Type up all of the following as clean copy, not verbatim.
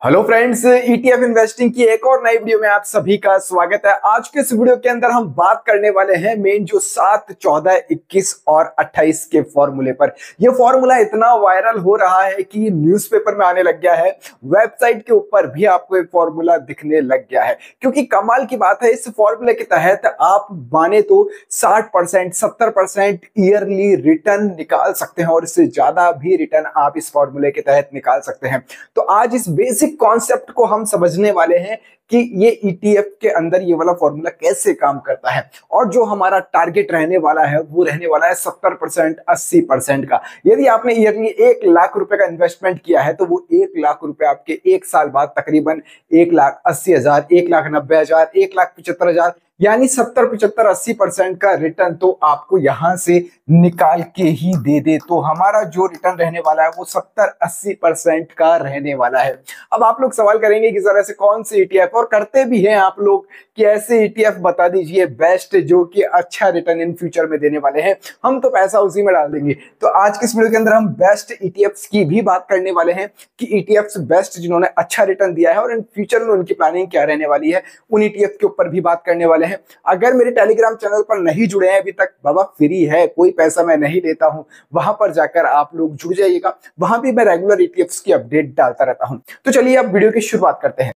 Hello friends, ETF investing की एक और नई वीडियो में आप सभी का स्वागत है। आज के इस वीडियो के अंदर हम बात करने वाले हैं मेन जो 7, 14, 21 और 28 के फॉर्मूले पर। यह फॉर्मूला इतना वायरल हो रहा है कि न्यूज़पेपर में आने लग गया है, वेबसाइट के ऊपर भी आपको एक फॉर्मूला दिखने लग गया है। क्योंकि कमाल की बात है, इस फॉर्मूले के तहत आप माने तो 60%, 70% ईयरली रिटर्न निकाल सकते हैं और इससे ज्यादा भी रिटर्न आप इस फॉर्मूले के तहत निकाल सकते हैं। तो आज इस बेसिक कॉन्सेप्ट को हम समझने वाले हैं कि ये ईटीएफ के अंदर ये वाला फॉर्मूला कैसे काम करता है। और जो हमारा टारगेट रहने वाला है वो रहने वाला है 70%, 80% का। यदि आपने ईयरली 1 लाख रुपए का इन्वेस्टमेंट किया है तो वो 1 लाख रुपए आपके 1 साल बाद तकरीबन 1,80,000, 1,90,000, 1,75,000 यानी 70, 75, 80% का रिटर्न तो आपको यहां से निकाल के ही दे दे। तो हमारा जो रिटर्न रहने वाला है वो 70-80% का रहने वाला है। अब आप लोग सवाल करेंगे कि सर ऐसे कौन से ईटीएफ, और करते भी हैं आप लोग कि ऐसे ईटीएफ बता दीजिए बेस्ट जो कि अच्छा रिटर्न इन फ्यूचर में देने वाले हैं, हम तो पैसा उसी में डाल देंगे। तो आज के इस वीडियो के अंदर हम बेस्ट ईटीएफ्स की भी बात करने वाले हैं कि ईटीएफ्स बेस्ट जिन्होंने अच्छा रिटर्न दिया है और इन फ्यूचर में उनकी प्लानिंग क्या रहने वाली है, उन ईटीएफ के ऊपर भी बात करने वाले हैं। अगर मेरे टेलीग्राम चैनल पर नहीं जुड़े हैं अभी तक, बाबा फ्री है, कोई पैसा मैं नहीं लेता हूं, वहां पर जाकर आप लोग जुड़ जाइएगा। वहां भी मैं रेगुलर ईटीएफ्स की अपडेट डालता रहता हूं। तो चलिए अब वीडियो की शुरुआत करते हैं।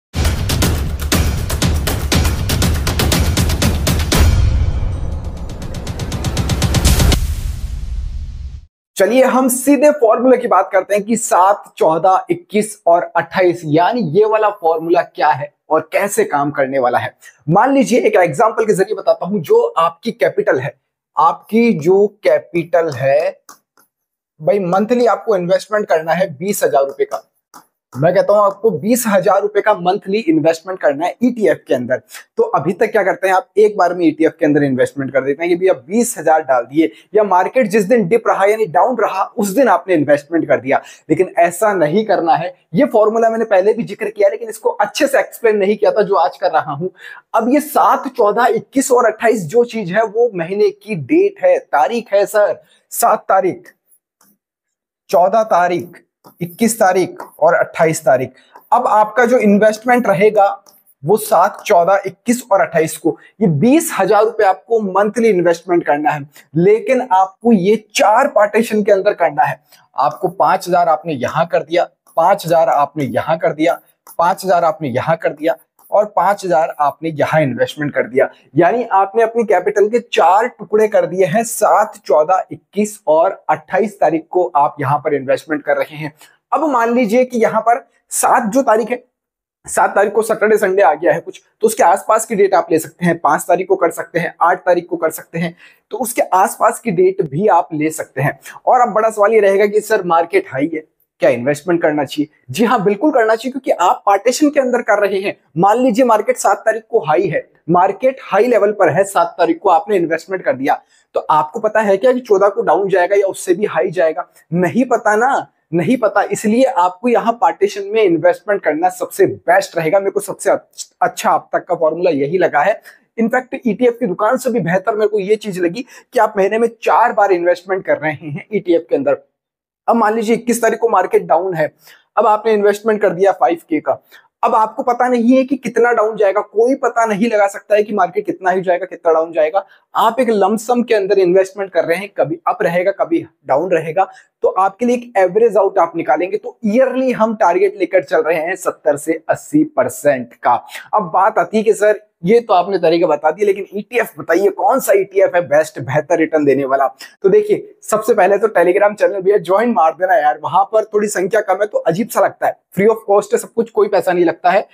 चलिए हम सीधे फॉर्मूला की बात करते हैं कि 7, 14, 21 और 28 यानी ये वाला फॉर्मूला क्या है और कैसे काम करने वाला है। मान लीजिए एक एग्जांपल के जरिए बताता हूं। जो आपकी कैपिटल है, आपकी जो कैपिटल है भाई, मंथली आपको इन्वेस्टमेंट करना है 20,000 रुपए का। मैं कहता हूं आपको 20,000 रुपए का मंथली इन्वेस्टमेंट करना है ईटीएफ के अंदर। तो अभी तक क्या करते हैं, आप एक बार में ईटीएफ के अंदर इन्वेस्टमेंट कर देते हैं कि भैया 20,000 डाल दिए, या मार्केट जिस दिन डिप रहा यानी डाउन रहा उस दिन आपने इन्वेस्टमेंट कर दिया। लेकिन ऐसा नहीं करना है। ये फॉर्मूला मैंने पहले भी जिक्र किया, लेकिन इसको अच्छे से एक्सप्लेन नहीं किया था जो आज कर रहा हूं। अब ये 7, 14, 21 और 28 जो चीज है वो महीने की डेट है, तारीख है सर। 7 तारीख, 14 तारीख, 21 तारीख और 28 तारीख। अब आपका जो इन्वेस्टमेंट रहेगा वो 7, 14, 21 और 28 को, ये 20,000 रुपए आपको मंथली इन्वेस्टमेंट करना है। लेकिन आपको ये 4 पार्टीशन के अंदर करना है। आपको 5,000 आपने यहां कर दिया, 5,000 आपने यहां कर दिया, 5,000 आपने यहां कर दिया और 5,000 आपने यहां इन्वेस्टमेंट कर दिया। यानी आपने अपनी कैपिटल के 4 टुकड़े कर दिए हैं। 7, 14, 21 और 28 तारीख को आप यहां पर इन्वेस्टमेंट कर रहे हैं। अब मान लीजिए कि यहां पर 7 जो तारीख है, 7 तारीख को सैटरडे संडे आ गया है कुछ, तो उसके आसपास की डेट आप ले सकते हैं। 5 तारीख को कर सकते हैं, 8 तारीख को कर सकते हैं, तो उसके आसपास की डेट भी आप ले सकते हैं। और अब बड़ा सवाल ये रहेगा कि सर मार्केट हाई है, क्या इन्वेस्टमेंट करना चाहिए? जी हाँ, बिल्कुल करना चाहिए, क्योंकि आप पार्टीशन के अंदर कर रहे हैं। मान लीजिए मार्केट 7 तारीख को हाई है, मार्केट हाई लेवल पर है, 7 तारीख को आपने इन्वेस्टमेंट कर दिया, तो आपको पता है क्या कि 14 को डाउन जाएगा या उससे भी हाई जाएगा? नहीं पता ना, नहीं पता। इसलिए आपको यहां पार्टीशन में इन्वेस्टमेंट करना सबसे बेस्ट रहेगा। मेरे को सबसे अच्छा अब तक का फॉर्मूला यही लगा है। इनफैक्ट ईटीएफ की दुकान से भी बेहतर मेरे को यह चीज लगी कि आप महीने में 4 बार इन्वेस्टमेंट कर रहे हैं ईटीएफ के अंदर। अब मान लीजिए 21 तारीख को मार्केट डाउन है, अब आपने इन्वेस्टमेंट कर दिया 5K का। अब आपको पता नहीं है कि कितना डाउन जाएगा, कोई पता नहीं लगा सकता है कि मार्केट कितना ही जाएगा, कितना डाउन जाएगा। आप एक लमसम के अंदर इन्वेस्टमेंट कर रहे हैं, कभी अप रहेगा कभी डाउन रहेगा, तो आपके लिए एक एवरेज आउट आप निकालेंगे। तो ईयरली हम टारगेट लेकर चल रहे हैं 70 से 80% का। अब बात आती है कि सर ये तो आपने तरीका बता दिया, लेकिन ईटीएफ बताइए कौन सा ईटीएफ है बेस्ट, बेहतर रिटर्न देने वाला। तो देखिए, सबसे पहले तो टेलीग्राम चैनल भी है, ज्वाइन मार देना यार। वहां पर थोड़ी संख्या कम है तो अजीब सा लगता है, फ्री ऑफ कॉस्ट है सब कुछ, कोई पैसा नहीं लगता है।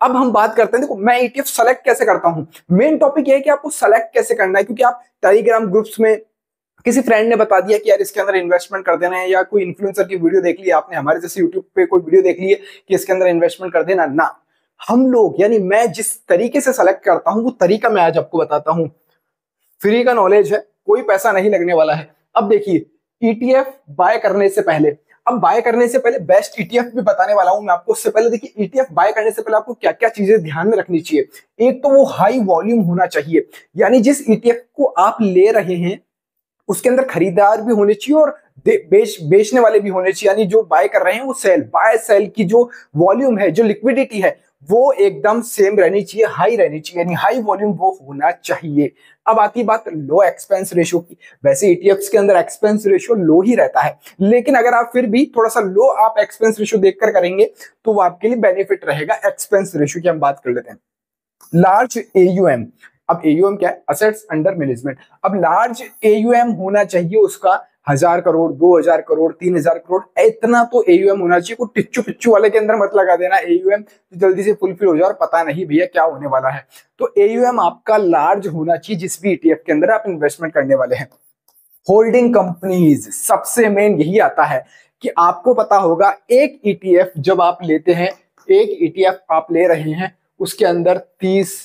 अब हम बात करते हैं, देखो मैं ईटीएफ सेलेक्ट कैसे करता हूं। मेन टॉपिक ये है कि आपको सेलेक्ट कैसे करना है, क्योंकि आप टेलीग्राम ग्रुप्स में किसी फ्रेंड ने बता दिया कि यार इसके अंदर इन्वेस्टमेंट कर देना है, या कोई इन्फ्लुएंसर की वीडियो देख ली आपने, हमारे जैसे यूट्यूब पे कोई वीडियो देख ली है कि इसके अंदर इन्वेस्टमेंट कर देना ना। हम लोग यानी मैं जिस तरीके से सेलेक्ट करता हूं वो तरीका मैं आज आपको बताता हूं। फ्री का नॉलेज है, कोई पैसा नहीं लगने वाला है। अब देखिए, ईटीएफ बाय करने से पहले, अब बाय करने से पहले बेस्ट ईटीएफ भी बताने वाला हूं मैं आपको। उससे पहले देखिए, ईटीएफ बाय करने से पहले आपको क्या क्या चीजें ध्यान में रखनी चाहिए। एक तो वो हाई वॉल्यूम होना चाहिए, यानी जिस ईटीएफ को आप ले रहे हैं उसके अंदर खरीदार भी होने चाहिए और बेचने वाले भी होने चाहिए, यानी जो बाय कर रहे हैं वो बाय सेल की जो वॉल्यूम है, जो लिक्विडिटी है, वो एकदम सेम रहनी चाहिए, हाई रहनी चाहिए, यानी हाई वॉल्यूम वो होना चाहिए। अब आती बात लो एक्सपेंस रेशियो की। वैसे ईटीएफ्स के अंदर एक्सपेंस रेशियो लो ही रहता है, लेकिन अगर आप फिर भी थोड़ा सा लो आप एक्सपेंस रेशियो देखकर करेंगे तो वो आपके लिए बेनिफिट रहेगा। एक्सपेंस रेशियो की हम बात कर लेते हैं। लार्ज एयूएम, अब एयूएम क्या है? Assets under management. अब लार्ज एयूएम होना चाहिए उसका 1000 करोड़, 2000 करोड़, 3000 करोड़, इतना तो एयूएम होना चाहिए। कोई टिच्चू पिच्चू वाले के अंदर मत लगा देना एयूएम तो जल्दी से फुलफिल हो जाए और पता नहीं भैया क्या होने वाला है। तो एयूएम आपका लार्ज होना चाहिए जिस भी ईटीएफ के अंदर आप इन्वेस्टमेंट करने वाले हैं। होल्डिंग कंपनीज, सबसे मेन यही आता है कि आपको पता होगा एक ईटीएफ जब आप लेते हैं, एक ईटीएफ आप ले रहे हैं, उसके अंदर 30,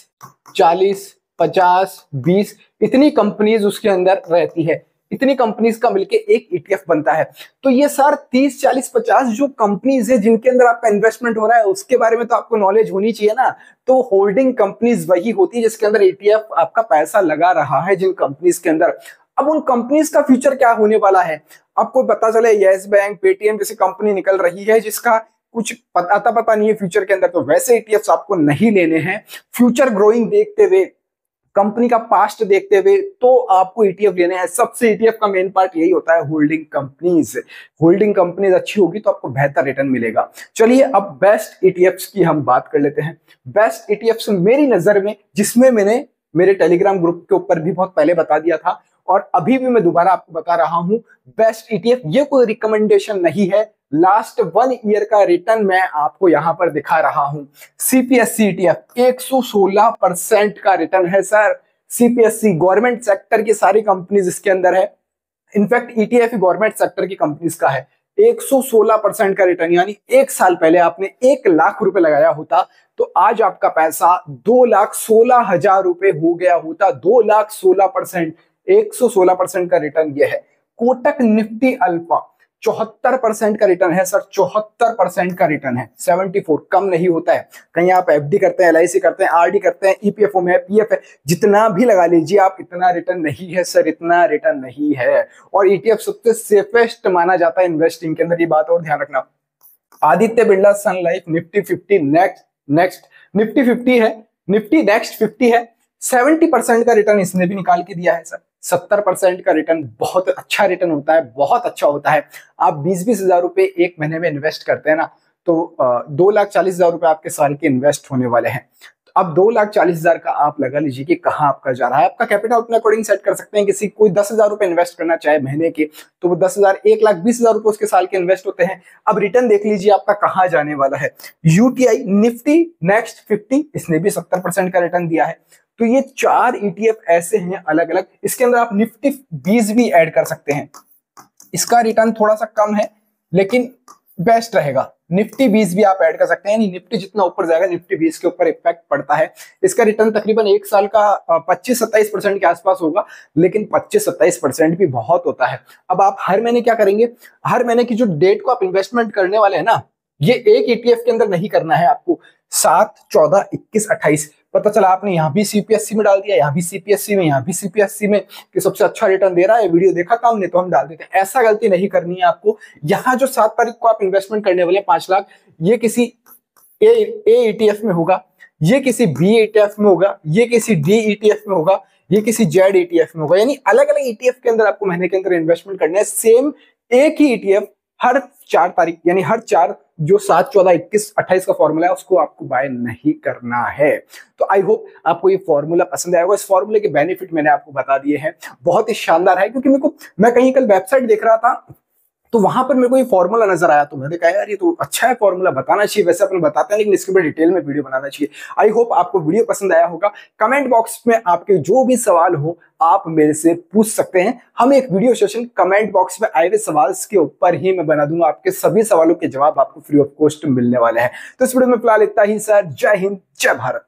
40, 50, 20 इतनी कंपनीज उसके अंदर रहती है। इतनी कंपनीज का मिलके एक ईटीएफ बनता है। तो ये सर 30, 40, 50 जो कंपनीज है जिनके अंदर आपका इन्वेस्टमेंट हो रहा है उसके बारे में तो आपको नॉलेज होनी चाहिए ना। तो होल्डिंग कंपनीज वही होती है जिसके अंदर ईटीएफ आपका पैसा लगा रहा है, जिन कंपनीज के अंदर। अब उन कंपनीज का फ्यूचर क्या होने वाला है आपको पता चले, यस बैंक, पेटीएम जैसी कंपनी निकल रही है जिसका कुछ पता नहीं है फ्यूचर के अंदर, तो वैसे ईटीएफ्स आपको नहीं लेने हैं। फ्यूचर ग्रोइंग देखते हुए, कंपनी का पास्ट देखते हुए तो आपको ईटीएफ लेने हैं। सबसे ईटीएफ का मेन पार्ट यही होता है, होल्डिंग कंपनीज। होल्डिंग कंपनीज अच्छी होगी तो आपको बेहतर रिटर्न मिलेगा। चलिए अब बेस्ट ईटीएफ्स की हम बात कर लेते हैं। बेस्ट ईटीएफ्स मेरी नजर में, जिसमें मैंने मेरे टेलीग्राम ग्रुप के ऊपर भी बहुत पहले बता दिया था और अभी भी मैं दोबारा आपको बता रहा हूं, बेस्ट ईटीएफ ये कोई रिकमेंडेशन नहीं है, लास्ट 1 ईयर का रिटर्न मैं आपको यहां पर दिखा रहा हूं। सीपीएससी ईटीएफ 116% का रिटर्न है सर। सीपीएससी गवर्नमेंट सेक्टर की सारी कंपनीज इसके अंदर है, इनफैक्ट ईटीएफ गवर्नमेंट सेक्टर की कंपनीज का है। 116% का रिटर्न, यानी एक साल पहले आपने 1 लाख रुपए लगाया होता तो आज आपका पैसा 2,16,000 रुपए हो गया होता। 2,16%, 116% का रिटर्न यह है। कोटक निफ्टी अल्फा 74% का रिटर्न है सर। 74% का रिटर्न है, 74 कम नहीं होता है। कहीं आप एफडी करते हैं, एलआईसी करते हैं, आरडी करते हैं, ईपीएफओ में, पीएफ है, जितना भी लगा लीजिए आप, इतना रिटर्न नहीं है सर, इतना रिटर्न नहीं है। और ईटीएफ सबसे सेफेस्ट माना जाता है इन्वेस्टिंग के अंदर, ये बात और ध्यान रखना। आदित्य बिरला सन लाइफ निफ्टी 50 नेक्स्ट निफ्टी 50 है, निफ्टी नेक्स्ट 50 है। 70% का रिटर्न इसने भी निकाल के दिया है सर। 70% का रिटर्न बहुत अच्छा रिटर्न होता है, बहुत अच्छा होता है। आप 20-20 हजार रुपए एक महीने में इन्वेस्ट करते हैं ना, तो 2,40,000 रुपए आपके साल के इन्वेस्ट होने वाले हैं। अब 2,40,000 का आप लगा लीजिए कि कहाँ आपका जा रहा है। आपका कैपिटल अपने अकॉर्डिंग सेट कर सकते हैं। किसी कोई 10,000 रुपए इन्वेस्ट करना चाहे महीने के, तो वो 10,000, 1,20,000 रुपए उसके साल के इन्वेस्ट होते हैं। अब रिटर्न देख लीजिए आपका कहाँ जाने वाला है। यूटीआई निफ्टी नेक्स्ट 50, इसने भी 70% का रिटर्न दिया है। तो ये 4 ईटीएफ ऐसे हैं अलग अलग। इसके अंदर आप निफ्टी 20 भी ऐड कर सकते हैं। इसका रिटर्न थोड़ा सा कम है लेकिन बेस्ट रहेगा। निफ्टी 20 भी आप ऐड कर सकते हैं, निफ्टी जितना ऊपर जाएगा निफ्टी 20 के ऊपर इफेक्ट पड़ता है। इसका रिटर्न तकरीबन एक साल का 25-27% के आसपास होगा, लेकिन 25-27% भी बहुत होता है। अब आप हर महीने क्या करेंगे, हर महीने की जो डेट को आप इन्वेस्टमेंट करने वाले हैं ना, ये एक ईटीएफ के अंदर नहीं करना है आपको। 7, 14, 21, 28 पता चला आपने यहाँ भी सीपीएससी में डाल दिया, यहाँ भी सीपीएससी में, यहाँ भी सीपीएससी में, कि सबसे अच्छा रिटर्न दे रहा है, वीडियो देखा था हमने तो हम डाल देते हैं। ऐसा गलती नहीं करनी है आपको। यहाँ जो 7 तारीख को आप इन्वेस्टमेंट करने वाले 5 लाख, ये किसी ए ईटीएफ में होगा, ये किसी बी ईटीएफ में होगा, ये किसी डी ईटीएफ में होगा, ये किसी जेड ईटीएफ में होगा। यानी अलग अलग ईटीएफ के अंदर आपको महीने के अंदर इन्वेस्टमेंट करना है। सेम एक ही ईटीएफ हर 4 तारीख, यानी हर 4 जो 7, 14, 21, 28 का फॉर्मूला है उसको आपको बाय नहीं करना है। तो आई होप आपको ये फॉर्मूला पसंद आएगा। इस फॉर्मूले के बेनिफिट मैंने आपको बता दिए हैं, बहुत ही शानदार है। क्योंकि मैं कहीं कल वेबसाइट देख रहा था तो वहां पर मेरे को ये फॉर्मूला नजर आया, तो मैंने कहा यार ये तो अच्छा है, फॉर्मूला बताना चाहिए। वैसे अपन बताते हैं लेकिन इसके ऊपर डिटेल में वीडियो बनाना चाहिए। आई होप आपको वीडियो पसंद आया होगा। कमेंट बॉक्स में आपके जो भी सवाल हो आप मेरे से पूछ सकते हैं। हम एक वीडियो सेशन कमेंट बॉक्स में आए हुए सवाल के ऊपर ही मैं बना दूंगा। आपके सभी सवालों के जवाब आपको फ्री ऑफ कॉस्ट मिलने वाले हैं। तो इस वीडियो में फिलहाल इतना ही सर। जय हिंद, जय भारत।